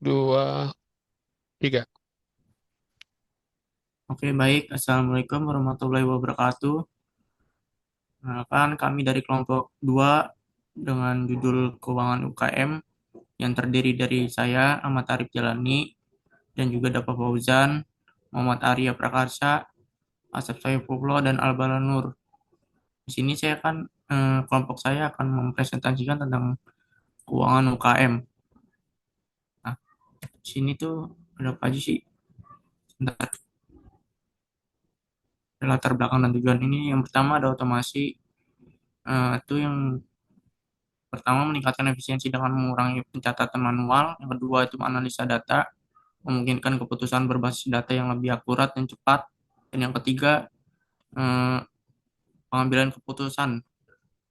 Dua, tiga. Oke, baik. Assalamualaikum warahmatullahi wabarakatuh. Kan kami dari kelompok 2 dengan judul Keuangan UKM yang terdiri dari saya, Ahmad Arif Jalani, dan juga Dapa Fauzan, Muhammad Arya Prakarsa, Asep Saifullah, dan Albala Nur. Di sini kelompok saya akan mempresentasikan tentang keuangan UKM. Nah, di sini tuh ada apa aja sih? Sebentar, latar belakang dan tujuan ini. Yang pertama ada otomasi, itu yang pertama, meningkatkan efisiensi dengan mengurangi pencatatan manual. Yang kedua, itu analisa data, memungkinkan keputusan berbasis data yang lebih akurat dan cepat. Dan yang ketiga, eh, pengambilan keputusan,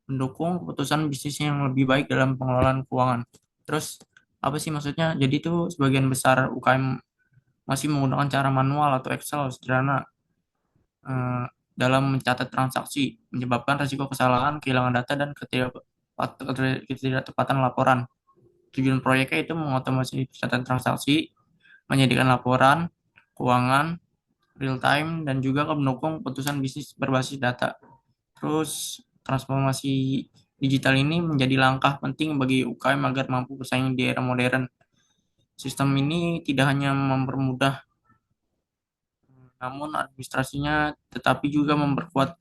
mendukung keputusan bisnis yang lebih baik dalam pengelolaan keuangan. Terus, apa sih maksudnya? Jadi itu sebagian besar UKM masih menggunakan cara manual atau Excel sederhana eh, dalam mencatat transaksi, menyebabkan risiko kesalahan, kehilangan data, dan ketidaktepatan laporan. Tujuan proyeknya itu mengotomasi catatan transaksi, menyediakan laporan keuangan real time, dan juga mendukung keputusan bisnis berbasis data. Terus transformasi digital ini menjadi langkah penting bagi UKM agar mampu bersaing di era modern. Sistem ini tidak hanya mempermudah namun administrasinya, tetapi juga memperkuat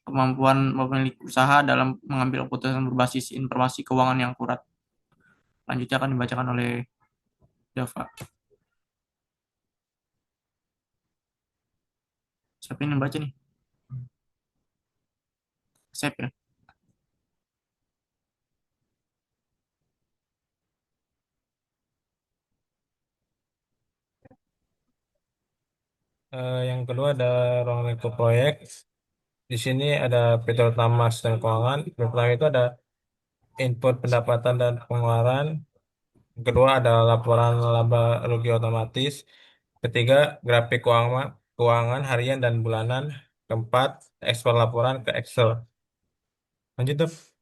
kemampuan pemilik usaha dalam mengambil keputusan berbasis informasi keuangan yang akurat. Lanjutnya akan dibacakan oleh Dava. Siapa yang baca nih? Sep ya. Yang kedua ada ruang lingkup proyek. Di sini ada fitur utama sistem keuangan. Yang pertama itu ada input pendapatan dan pengeluaran. Yang kedua ada laporan laba rugi otomatis. Ketiga, grafik keuangan harian dan bulanan. Keempat, ekspor laporan ke Excel. Lanjut tuh.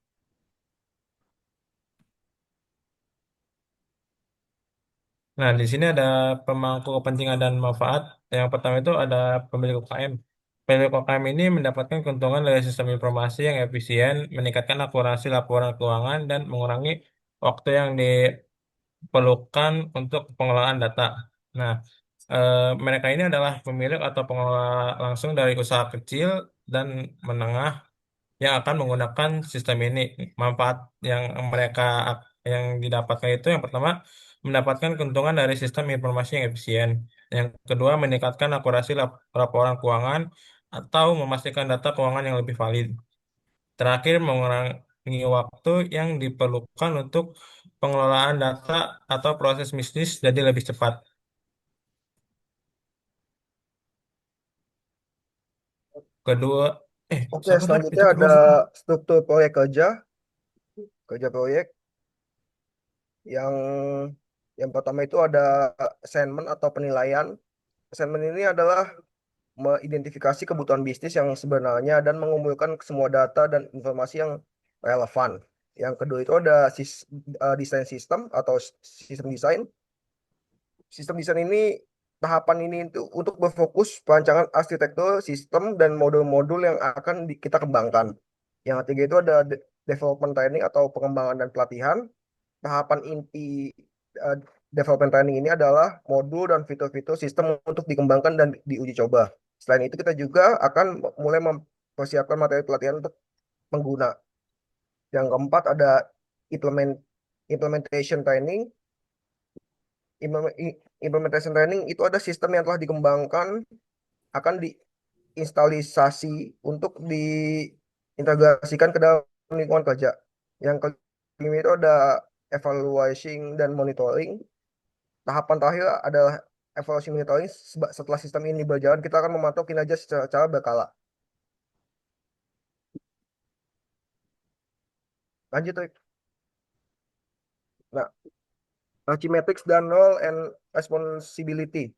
Nah, di sini ada pemangku kepentingan dan manfaat. Yang pertama itu ada pemilik UKM. Pemilik UKM ini mendapatkan keuntungan dari sistem informasi yang efisien, meningkatkan akurasi laporan keuangan, dan mengurangi waktu yang diperlukan untuk pengelolaan data. Nah, mereka ini adalah pemilik atau pengelola langsung dari usaha kecil dan menengah yang akan menggunakan sistem ini. Manfaat yang mereka yang didapatkan itu yang pertama mendapatkan keuntungan dari sistem informasi yang efisien. Yang kedua meningkatkan akurasi laporan keuangan atau memastikan data keuangan yang lebih valid. Terakhir mengurangi waktu yang diperlukan untuk pengelolaan data atau proses bisnis jadi lebih cepat. Kedua, Oke, siapa tadi? selanjutnya Itu ada kedua siapa? struktur proyek kerja proyek yang pertama itu ada assignment atau penilaian. Assignment ini adalah mengidentifikasi kebutuhan bisnis yang sebenarnya dan mengumpulkan semua data dan informasi yang relevan. Yang kedua itu ada desain sistem atau sistem desain. Sistem desain ini tahapan ini itu untuk berfokus perancangan arsitektur sistem dan modul-modul yang akan kita kembangkan. Yang ketiga itu ada development training atau pengembangan dan pelatihan. Tahapan inti eh, development training ini adalah modul dan fitur-fitur sistem untuk dikembangkan dan diuji coba. Selain itu kita juga akan mulai mempersiapkan materi pelatihan untuk pengguna. Yang keempat ada implement implementation training. Implementation training itu ada sistem yang telah dikembangkan akan diinstalisasi untuk diintegrasikan ke dalam lingkungan kerja. Yang kelima itu ada evaluation dan monitoring. Tahapan terakhir adalah evaluasi monitoring. Setelah sistem ini berjalan, kita akan memantau kinerja secara berkala. Lanjut, Rick. Nah, Archimetrics dan role and responsibility.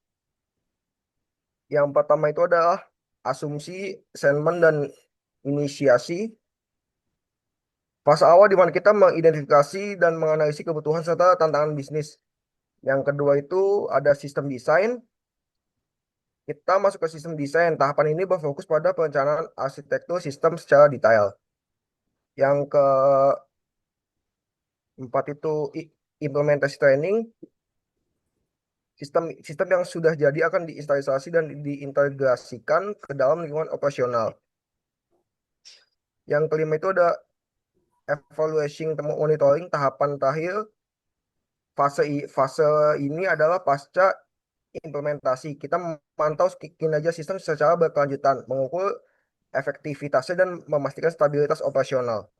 Yang pertama itu adalah asumsi, assignment, dan inisiasi. Fase awal di mana kita mengidentifikasi dan menganalisis kebutuhan serta tantangan bisnis. Yang kedua itu ada sistem desain. Kita masuk ke sistem desain. Tahapan ini berfokus pada perencanaan arsitektur sistem secara detail. Yang keempat itu implementasi training. Sistem sistem yang sudah jadi akan diinstalasi dan diintegrasikan ke dalam lingkungan operasional. Yang kelima itu ada evaluation monitoring tahapan terakhir. Fase ini adalah pasca implementasi. Kita memantau kinerja sistem secara berkelanjutan, mengukur efektivitasnya dan memastikan stabilitas operasional.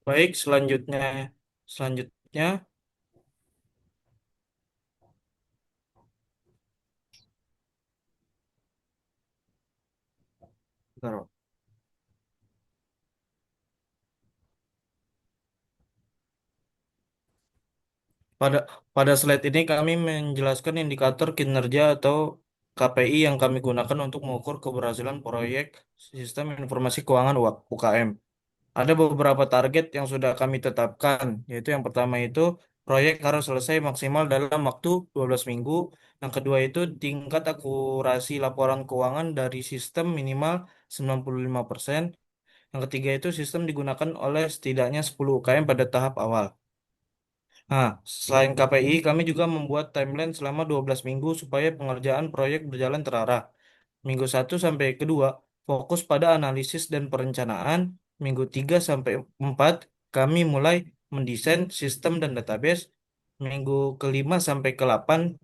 Baik, selanjutnya, bentar. Pada pada slide ini kami menjelaskan indikator kinerja atau KPI yang kami gunakan untuk mengukur keberhasilan proyek Sistem Informasi Keuangan UKM. Ada beberapa target yang sudah kami tetapkan, yaitu yang pertama itu proyek harus selesai maksimal dalam waktu 12 minggu. Yang kedua itu tingkat akurasi laporan keuangan dari sistem minimal 95%. Yang ketiga itu sistem digunakan oleh setidaknya 10 UKM pada tahap awal. Nah, selain KPI, kami juga membuat timeline selama 12 minggu supaya pengerjaan proyek berjalan terarah. Minggu 1 sampai 2 fokus pada analisis dan perencanaan. Minggu 3 sampai 4 kami mulai mendesain sistem dan database. Minggu kelima sampai ke-8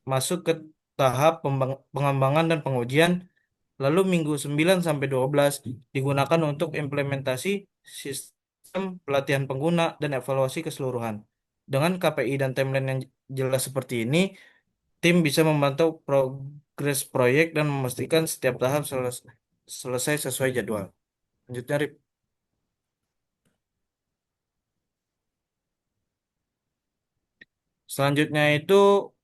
masuk ke tahap pengembangan dan pengujian. Lalu minggu 9 sampai 12 digunakan untuk implementasi sistem pelatihan pengguna dan evaluasi keseluruhan. Dengan KPI dan timeline yang jelas seperti ini, tim bisa memantau progres proyek dan memastikan setiap tahap selesai sesuai jadwal. Lanjutnya, Rip. Selanjutnya itu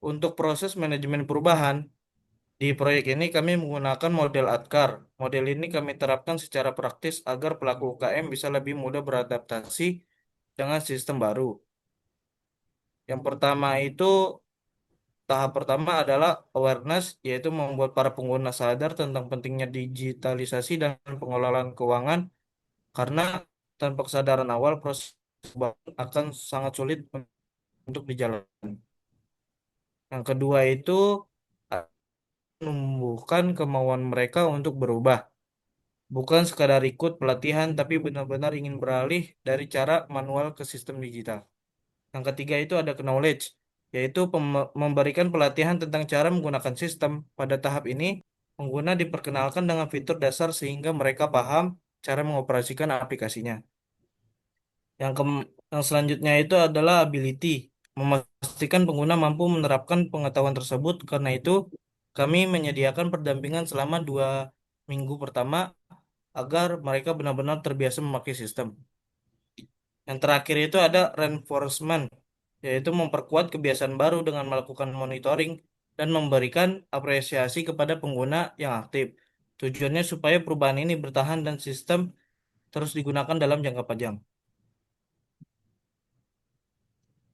untuk proses manajemen perubahan. Di proyek ini kami menggunakan model ADKAR. Model ini kami terapkan secara praktis agar pelaku UKM bisa lebih mudah beradaptasi dengan sistem baru. Yang pertama itu, tahap pertama adalah awareness, yaitu membuat para pengguna sadar tentang pentingnya digitalisasi dan pengelolaan keuangan, karena tanpa kesadaran awal proses perubahan akan sangat sulit untuk dijalankan. Yang kedua itu menumbuhkan kemauan mereka untuk berubah. Bukan sekadar ikut pelatihan, tapi benar-benar ingin beralih dari cara manual ke sistem digital. Yang ketiga itu ada knowledge, yaitu memberikan pelatihan tentang cara menggunakan sistem. Pada tahap ini, pengguna diperkenalkan dengan fitur dasar sehingga mereka paham cara mengoperasikan aplikasinya. Yang selanjutnya itu adalah ability, memastikan pengguna mampu menerapkan pengetahuan tersebut. Karena itu, kami menyediakan pendampingan selama 2 minggu pertama agar mereka benar-benar terbiasa memakai sistem. Yang terakhir itu ada reinforcement, yaitu memperkuat kebiasaan baru dengan melakukan monitoring dan memberikan apresiasi kepada pengguna yang aktif. Tujuannya supaya perubahan ini bertahan dan sistem terus digunakan dalam jangka panjang.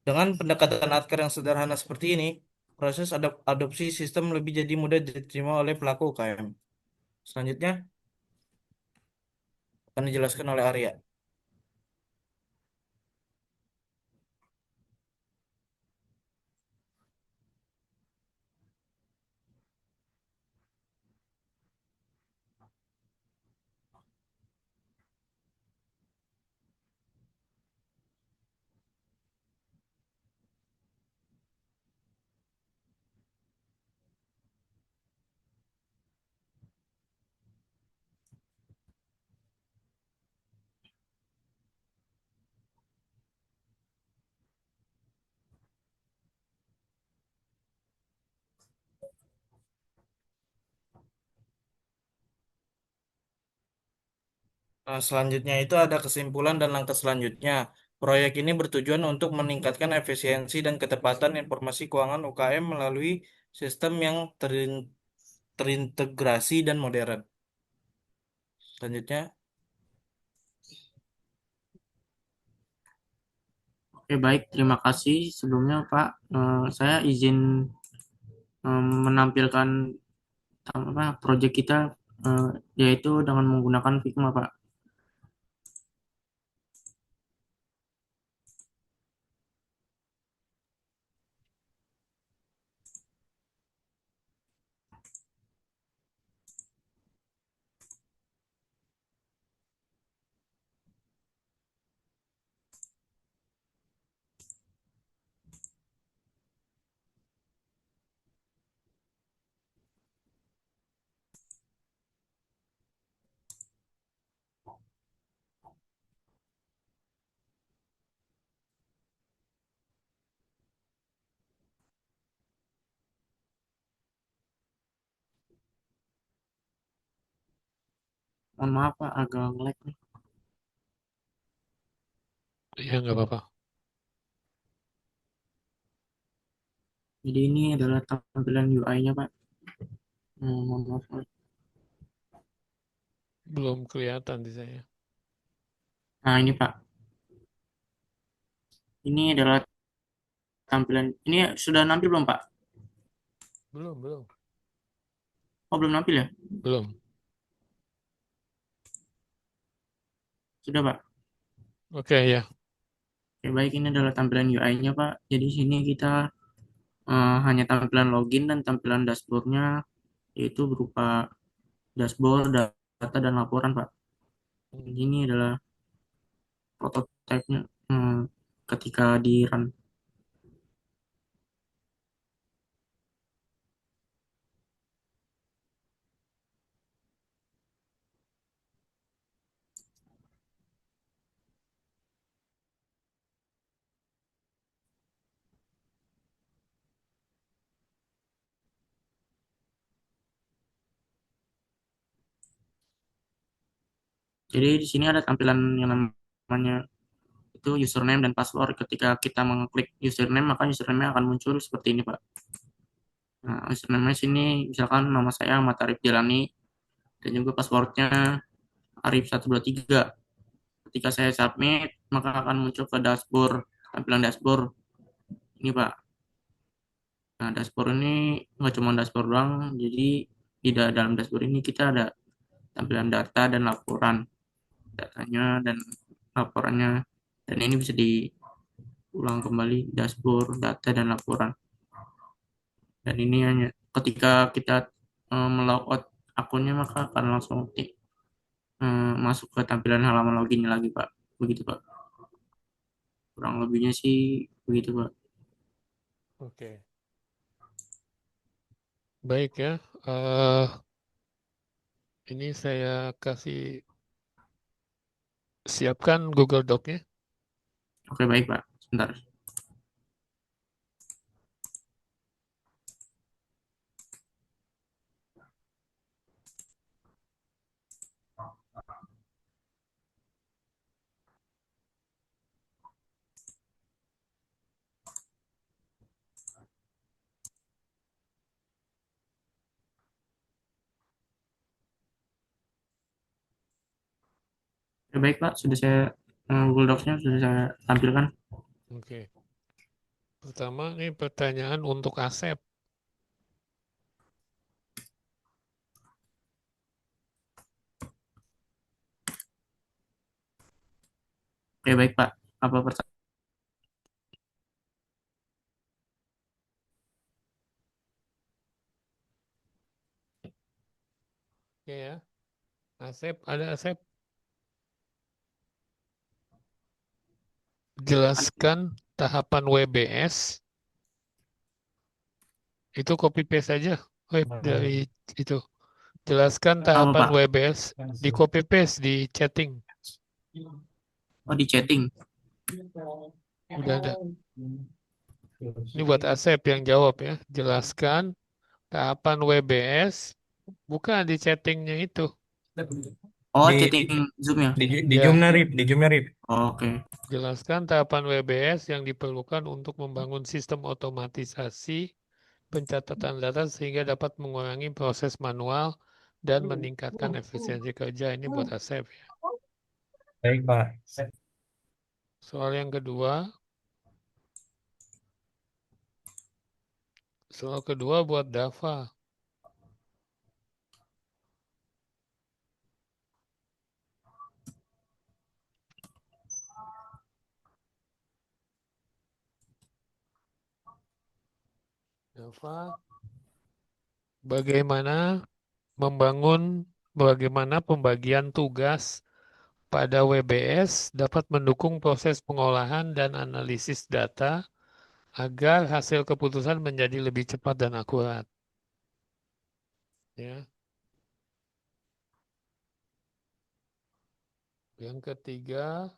Dengan pendekatan ADKAR yang sederhana seperti ini, proses adopsi sistem lebih jadi mudah diterima oleh pelaku UKM. Selanjutnya akan dijelaskan oleh Arya. Nah, selanjutnya itu ada kesimpulan dan langkah selanjutnya. Proyek ini bertujuan untuk meningkatkan efisiensi dan ketepatan informasi keuangan UKM melalui sistem yang terintegrasi terintegrasi dan modern. Selanjutnya, oke baik, terima kasih sebelumnya Pak. Saya izin menampilkan apa proyek kita yaitu dengan menggunakan Figma Pak. Mohon maaf Pak, agak lag nih. Ya, nggak apa-apa. Jadi ini adalah tampilan UI-nya Pak. Mohon maaf Pak. Belum kelihatan di saya. Nah ini Pak, ini adalah tampilan. Ini sudah nampil belum Pak? Belum, belum. Oh belum nampil ya? Belum. Sudah Pak. Oke, ya. Oke, baik ini adalah tampilan UI-nya Pak. Jadi sini kita hanya tampilan login dan tampilan dashboard-nya yaitu berupa dashboard, data, dan laporan Pak. Hmm. Jadi ini adalah prototipe-nya ketika di run. Jadi di sini ada tampilan yang namanya itu username dan password. Ketika kita mengklik username, maka username akan muncul seperti ini Pak. Nah, username sini misalkan nama saya Ahmad Arif Jalani dan juga passwordnya Arif123. Ketika saya submit, maka akan muncul ke dashboard, tampilan dashboard ini Pak. Nah, dashboard ini nggak cuma dashboard doang, jadi di dalam dashboard ini kita ada tampilan data dan laporan, datanya dan laporannya, dan ini bisa diulang kembali dashboard, data dan laporan. Dan ini hanya ketika kita melogout akunnya maka akan langsung masuk ke tampilan halaman loginnya lagi Pak. Begitu Pak. Kurang lebihnya sih begitu Pak. Oke. Baik ya. Eh, ini saya kasih siapkan Google Doc-nya. Oke baik Pak. Sebentar. Oke, baik Pak. Sudah saya Google Docs-nya sudah saya tampilkan. Oke. Pertama, ini pertanyaan untuk Asep. Oke baik Pak. Apa pertanyaan? Oke ya. Asep, ada Asep. Jelaskan tahapan WBS. Itu copy paste saja. Web dari itu. Jelaskan Apa tahapan Pak? WBS. Di copy paste di chatting. Oh di chatting. Udah ada. Ini buat Asep yang jawab ya. Jelaskan tahapan WBS. Bukan di chattingnya itu. Oh Di di chatting Zoom-nya. di Ya, Zoom-nya Rip, di Zoom-nya Rip. Oke. jelaskan tahapan WBS yang diperlukan untuk membangun sistem otomatisasi pencatatan data sehingga dapat mengurangi proses manual dan meningkatkan efisiensi kerja. Ini buat Asep ya. Baik, Pak. Soal yang kedua, buat Dava. Dava, bagaimana bagaimana pembagian tugas pada WBS dapat mendukung proses pengolahan dan analisis data agar hasil keputusan menjadi lebih cepat dan akurat. Ya. Yang ketiga,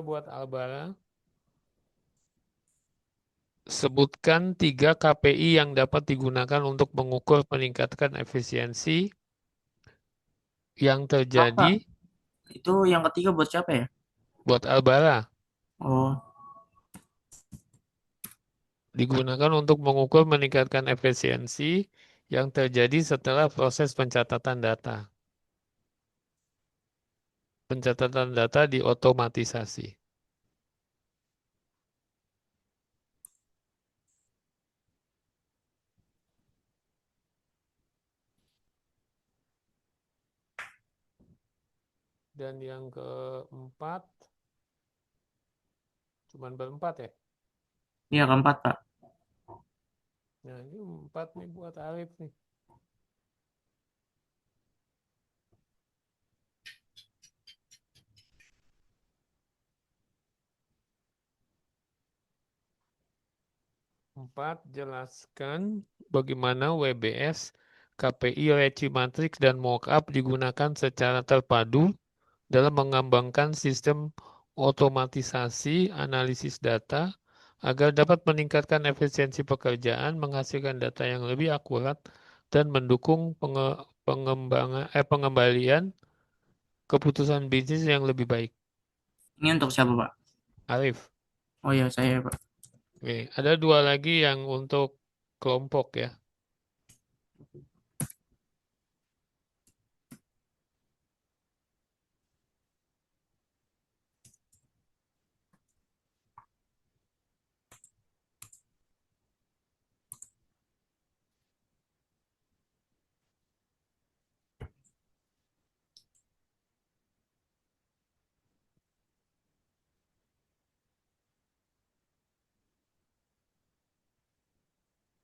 buat Albara. Sebutkan 3 KPI yang dapat digunakan untuk mengukur peningkatan efisiensi yang Pak, terjadi itu yang ketiga buat siapa ya? buat Albara. Oh, Digunakan untuk mengukur meningkatkan efisiensi yang terjadi setelah proses pencatatan data. Pencatatan data diotomatisasi. Dan yang keempat, cuman berempat ya? iya keempat, Pak. Nah, ini 4 nih buat Arif nih. Empat, jelaskan bagaimana WBS, KPI, Reci Matrix, dan Mockup digunakan secara terpadu dalam mengembangkan sistem otomatisasi analisis data agar dapat meningkatkan efisiensi pekerjaan, menghasilkan data yang lebih akurat, dan mendukung pengembalian keputusan bisnis yang lebih baik. Ini untuk siapa, Pak? Arif. Oh iya, saya, Pak. Oke, ada 2 lagi yang untuk kelompok ya.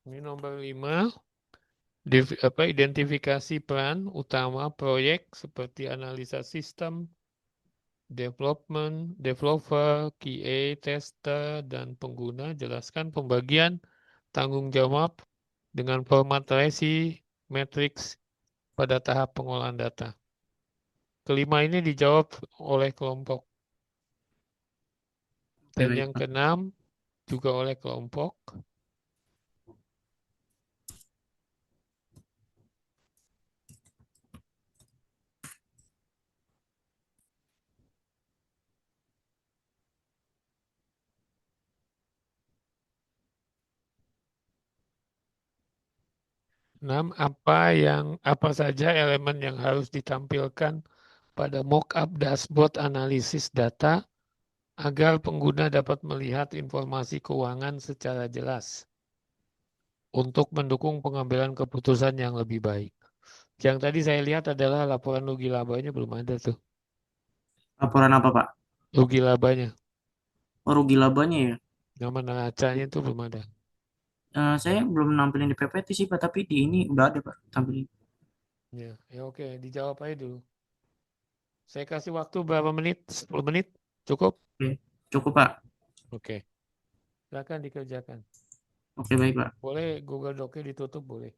Ini nomor 5. Identifikasi peran utama proyek seperti analisa sistem, developer, QA, tester, dan pengguna. Jelaskan pembagian tanggung jawab dengan format resi, matrix pada tahap pengolahan data. Kelima ini dijawab oleh kelompok. Oke, Dan baik, yang Pak. keenam juga oleh kelompok. 6. Apa saja elemen yang harus ditampilkan pada mockup dashboard analisis data agar pengguna dapat melihat informasi keuangan secara jelas untuk mendukung pengambilan keputusan yang lebih baik. Yang tadi saya lihat adalah laporan rugi labanya belum ada tuh. Laporan apa, Pak? Rugi labanya. Oh, rugi labanya ya? Nama neracanya itu belum ada. Saya belum nampilin di PPT sih, Pak, tapi di ini udah ada, Pak, tampilin. Ya oke, dijawab aja dulu. Saya kasih waktu berapa menit? 10 menit? Cukup? Oke, cukup, Pak. Oke. Silakan dikerjakan. Oke, baik, Pak. Boleh Google Doc-nya ditutup, boleh.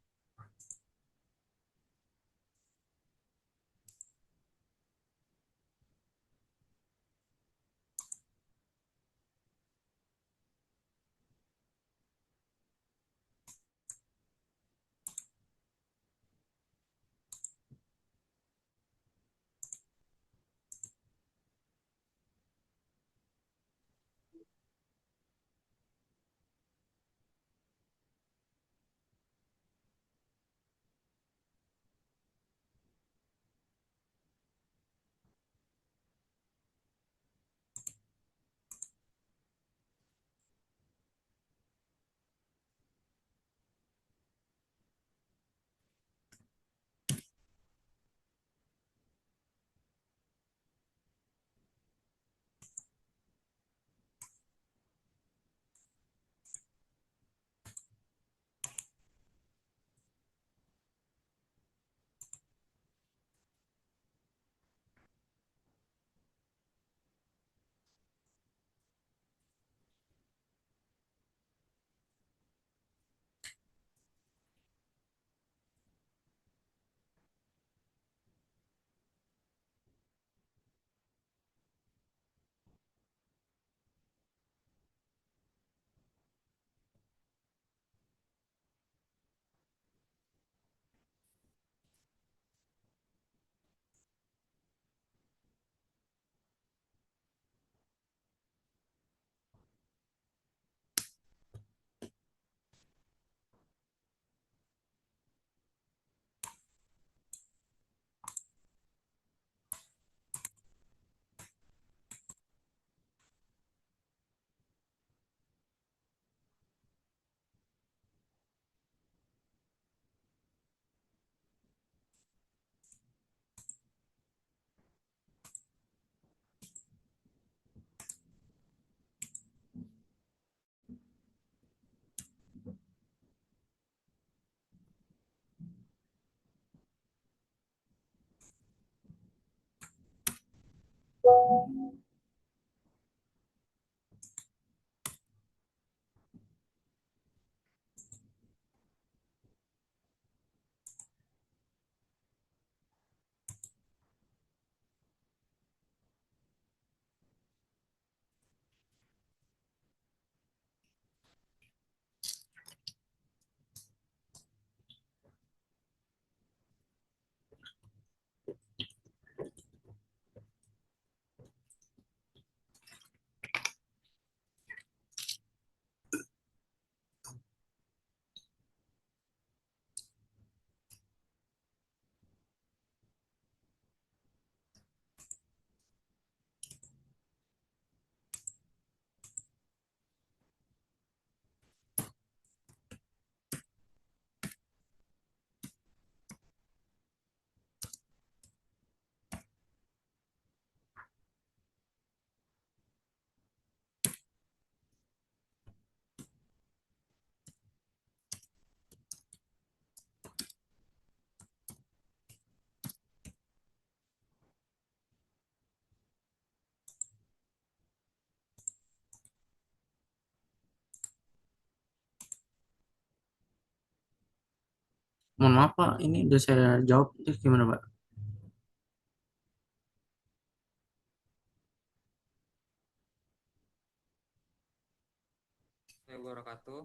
Mohon maaf Pak, ini udah saya jawab. Itu gimana Pak?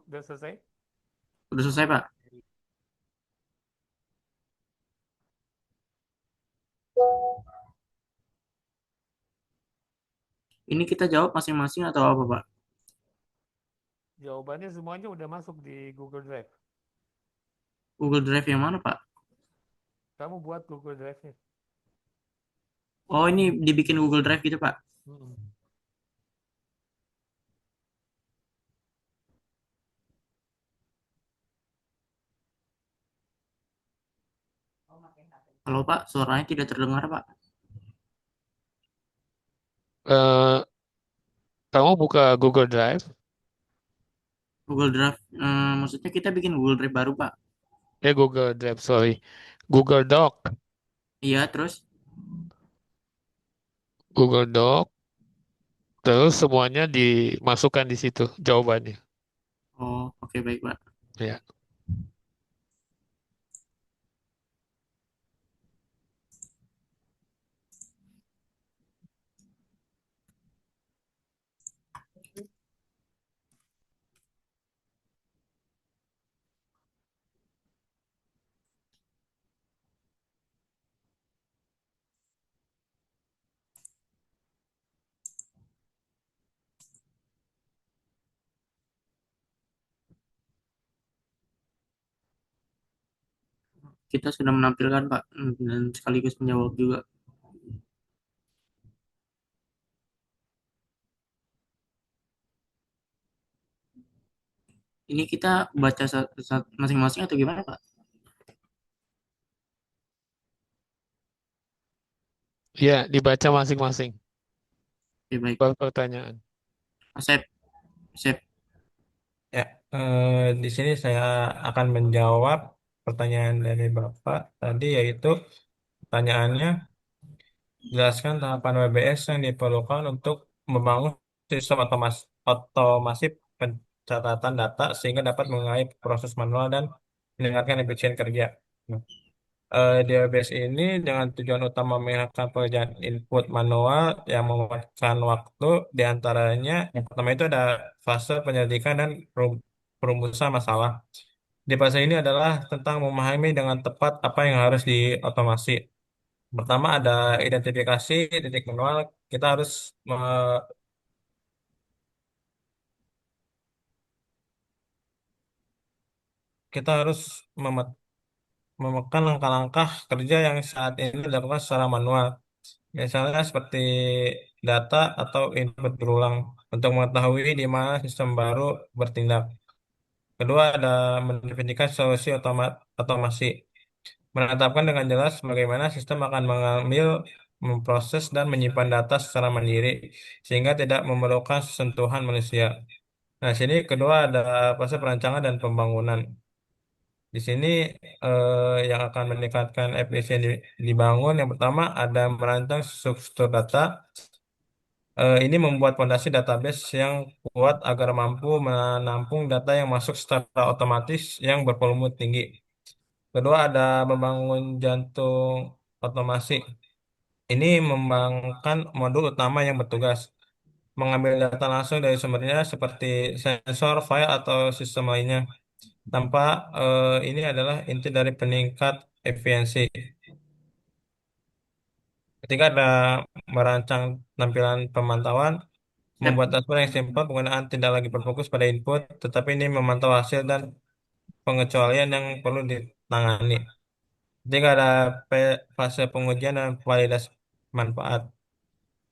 Udah selesai? Udah selesai Pak? Ini kita jawab masing-masing atau apa Pak? Jawabannya semuanya udah masuk di Google Drive. Google Drive yang mana Pak? Kamu buat Google Drive-nya. Oh, ini dibikin Google Drive gitu Pak? Mm-mm. Halo Pak, suaranya tidak terdengar Pak. Eh, kamu buka Google Drive, Google Drive, maksudnya kita bikin Google Drive baru Pak? Google Drive, sorry, Google Doc, Iya, terus? Google Doc, terus semuanya dimasukkan di situ jawabannya. Oh, oke baik Pak. Ya. Kita sudah menampilkan Pak, dan sekaligus menjawab juga. Ini kita baca masing-masing atau gimana Pak? Ya, dibaca masing-masing. Oke baik. Per pertanyaan. Asep, Asep. Ya, di sini saya akan menjawab pertanyaan dari Bapak tadi, yaitu pertanyaannya, jelaskan tahapan WBS yang diperlukan untuk membangun sistem otomasi pencatatan data sehingga dapat mengurangi proses manual dan meningkatkan efisien kerja. Nah, di WBS ini dengan tujuan utama menghilangkan pekerjaan input manual yang memakan waktu, diantaranya yang pertama itu ada fase penyelidikan dan perumusan masalah. Di fase ini adalah tentang memahami dengan tepat apa yang harus diotomasi. Pertama ada identifikasi titik manual. Kita harus me- kita harus memekan langkah-langkah kerja yang saat ini dilakukan secara manual. Misalnya seperti data atau input berulang untuk mengetahui di mana sistem baru bertindak. Kedua ada mendefinisikan solusi otomasi. Menetapkan dengan jelas bagaimana sistem akan mengambil, memproses, dan menyimpan data secara mandiri, sehingga tidak memerlukan sentuhan manusia. Nah, sini kedua ada fase perancangan dan pembangunan. Di sini yang akan meningkatkan efisien dibangun, yang pertama ada merancang struktur data. Ini membuat fondasi database yang kuat agar mampu menampung data yang masuk secara otomatis yang bervolume tinggi. Kedua ada membangun jantung otomasi. Ini mengembangkan modul utama yang bertugas mengambil data langsung dari sumbernya seperti sensor, file, atau sistem lainnya. Tanpa ini adalah inti dari peningkat efisiensi. Ketika ada merancang tampilan pemantauan, Asep, membuat dashboard yang simpel, penggunaan tidak lagi berfokus pada input, tetapi ini memantau hasil dan pengecualian yang perlu ditangani. Ketika ada fase pengujian dan validasi manfaat.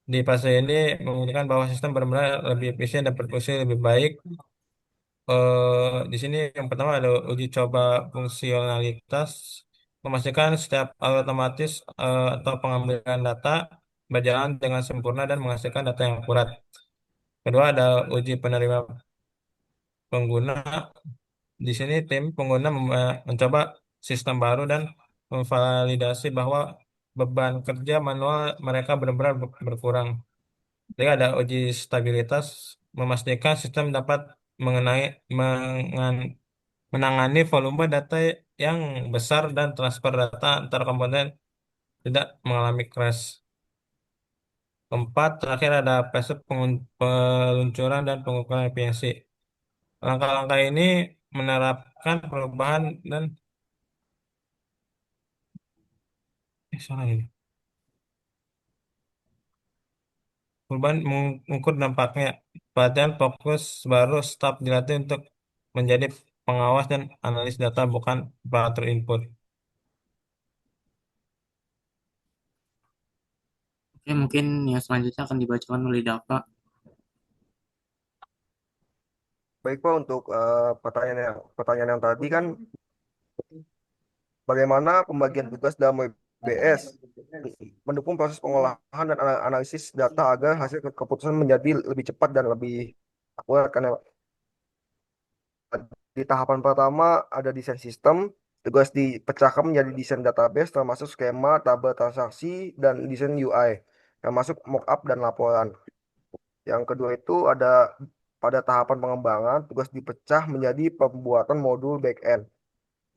Di fase ini menunjukkan bahwa sistem benar-benar lebih efisien dan berfungsi lebih baik. Di sini yang pertama ada uji coba fungsionalitas, memastikan setiap alur otomatis atau pengambilan data berjalan dengan sempurna dan menghasilkan data yang akurat. Kedua ada uji penerima pengguna. Di sini tim pengguna mencoba sistem baru dan memvalidasi bahwa beban kerja manual mereka benar-benar berkurang. Jadi ada uji stabilitas, memastikan sistem dapat mengenai menangani volume data yang besar dan transfer data antar komponen tidak mengalami crash. Keempat, terakhir ada fase peluncuran dan pengukuran efisiensi. Langkah-langkah ini menerapkan perubahan dan salah ini. Perubahan mengukur dampaknya. Pelatihan fokus baru staf dilatih untuk menjadi pengawas dan analis data bukan operator input. Oke, mungkin yang selanjutnya akan dibacakan oleh Dava. Baik Pak, untuk pertanyaan yang tadi kan bagaimana pembagian tugas dalam WBS mendukung proses pengolahan dan analisis data agar hasil keputusan menjadi lebih cepat dan lebih akurat karena di tahapan pertama ada desain sistem, tugas dipecahkan menjadi desain database termasuk skema, tabel transaksi, dan desain UI, termasuk mockup dan laporan. Yang kedua itu ada pada tahapan pengembangan, tugas dipecah menjadi pembuatan modul backend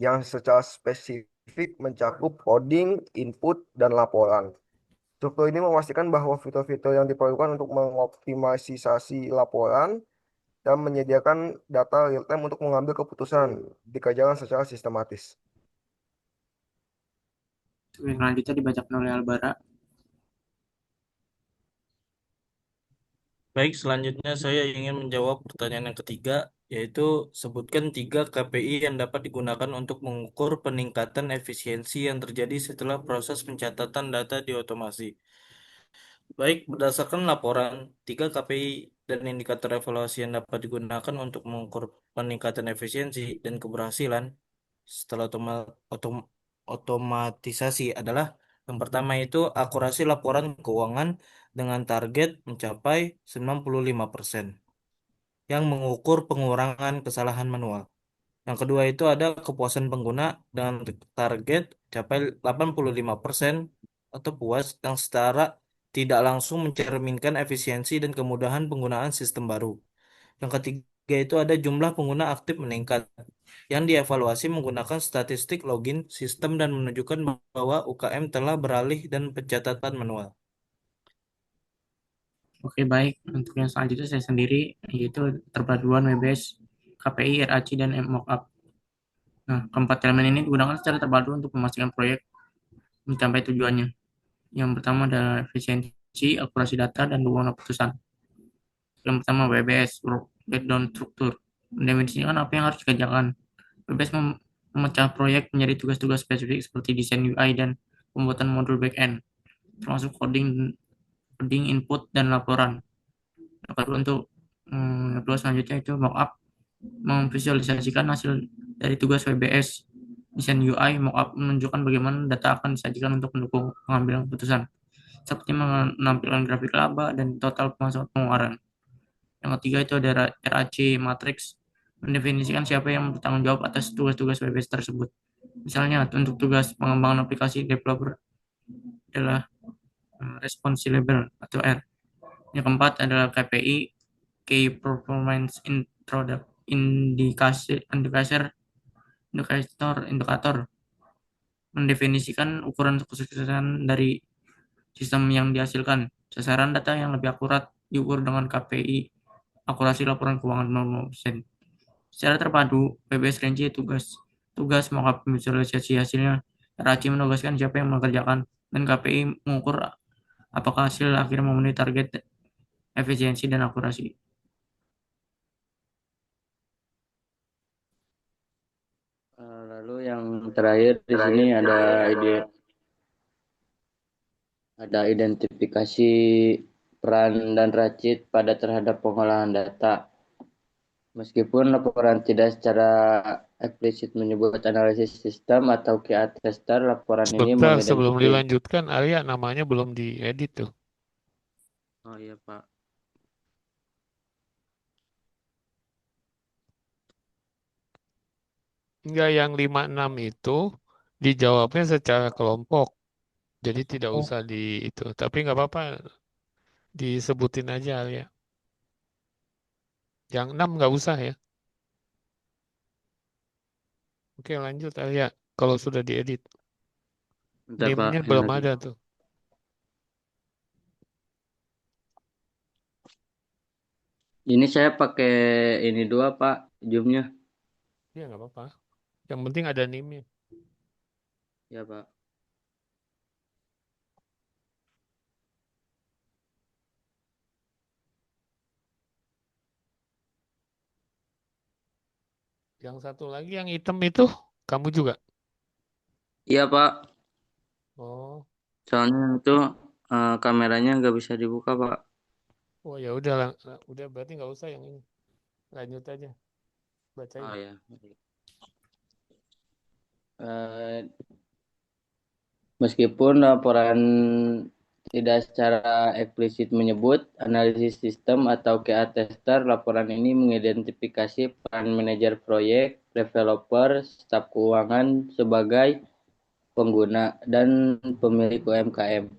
yang secara spesifik mencakup coding, input, dan laporan. Struktur ini memastikan bahwa fitur-fitur yang diperlukan untuk mengoptimalisasi laporan dan menyediakan data real-time untuk mengambil keputusan dikerjakan secara sistematis. Yang selanjutnya dibacakan oleh Albara. Baik, selanjutnya saya ingin menjawab pertanyaan yang ketiga, yaitu sebutkan 3 KPI yang dapat digunakan untuk mengukur peningkatan efisiensi yang terjadi setelah proses pencatatan data di otomasi. Baik, berdasarkan laporan, 3 KPI dan indikator evaluasi yang dapat digunakan untuk mengukur peningkatan efisiensi dan keberhasilan setelah otomatisasi adalah yang pertama itu akurasi laporan keuangan dengan target mencapai 95% yang mengukur pengurangan kesalahan manual. Yang kedua itu ada kepuasan pengguna dengan target capai 85% atau puas yang secara tidak langsung mencerminkan efisiensi dan kemudahan penggunaan sistem baru. Yang ketiga itu ada jumlah pengguna aktif meningkat yang dievaluasi menggunakan statistik login sistem dan menunjukkan bahwa UKM telah beralih dan pencatatan manual. Oke, baik. Untuk yang selanjutnya saya sendiri, yaitu terpaduan WBS, KPI, RAC, dan mockup. Nah, keempat elemen ini digunakan secara terpadu untuk memastikan proyek mencapai tujuannya. Yang pertama adalah efisiensi, akurasi data, dan dukungan keputusan. Yang pertama WBS, Work Breakdown Struktur. Mendefinisikan apa yang harus dikerjakan. WBS memecah proyek menjadi tugas-tugas spesifik seperti desain UI dan pembuatan modul backend, termasuk coding input, dan laporan. Yang kedua untuk yang kedua selanjutnya itu mockup, memvisualisasikan hasil dari tugas WBS. Desain UI mockup menunjukkan bagaimana data akan disajikan untuk mendukung pengambilan keputusan, seperti menampilkan grafik laba dan total pemasukan pengeluaran. Yang ketiga itu ada RAC matrix, mendefinisikan siapa yang bertanggung jawab atas tugas-tugas WBS tersebut. Misalnya untuk tugas pengembangan aplikasi developer adalah responsible atau R. Yang keempat adalah KPI, Key Performance Indicator, mendefinisikan ukuran kesuksesan dari sistem yang dihasilkan. Sasaran data yang lebih akurat diukur dengan KPI, akurasi laporan keuangan 0%. Secara terpadu, PBS rinci tugas maka visualisasi hasilnya. RAC menugaskan siapa yang mengerjakan, dan KPI mengukur apakah hasil akhir memenuhi target efisiensi dan akurasi. Lalu yang terakhir di sini ada identifikasi peran dan racit pada terhadap pengolahan data. Meskipun laporan tidak secara eksplisit menyebut analisis sistem atau key attester, laporan ini Sebentar, sebelum mengidentifikasi. dilanjutkan, Arya namanya belum diedit tuh. Oh iya Pak. Enggak, yang 56 itu dijawabnya secara kelompok. Jadi tidak usah di itu. Tapi nggak apa-apa, disebutin aja Arya. Yang 6 nggak usah ya. Oke, lanjut Arya. Kalau sudah diedit, Bentar Pak, NIM-nya ini belum lagi. ada tuh. Ini saya pakai ini dua Pak, Zoom-nya. Iya, nggak apa-apa. Yang penting ada NIM-nya. Ya Pak. Yang satu lagi yang hitam itu, kamu juga? Iya Pak, Oh, soalnya itu kameranya nggak bisa dibuka Pak. oh ya udah, udah berarti nggak usah yang ini. Lanjut aja, bacain. Oh ya. Eh, Meskipun laporan tidak secara eksplisit menyebut analisis sistem atau QA tester, laporan ini mengidentifikasi peran manajer proyek, developer, staf keuangan sebagai pengguna dan pemilik UMKM.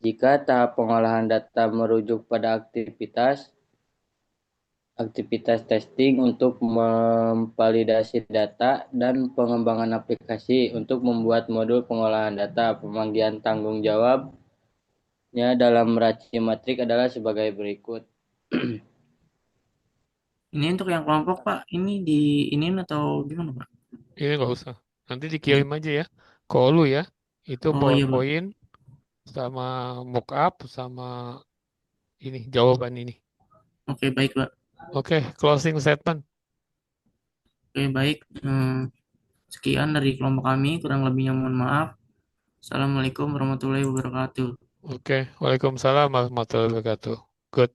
Jika tahap pengolahan data merujuk pada aktivitas testing untuk memvalidasi data dan pengembangan aplikasi untuk membuat modul pengolahan data, pemanggilan tanggung jawabnya dalam raci matrik adalah sebagai berikut. Ini untuk yang kelompok Pak, ini di iniin atau gimana Pak? Ini nggak usah. Nanti dikirim aja ya. Kalau lu ya, itu Oh iya Pak. PowerPoint sama mockup sama ini jawaban ini. Oke baik Pak. Oke, closing statement. Oke baik. Sekian dari kelompok kami, kurang lebihnya mohon maaf. Assalamualaikum warahmatullahi wabarakatuh. Oke, Waalaikumsalam warahmatullahi wabarakatuh. Good.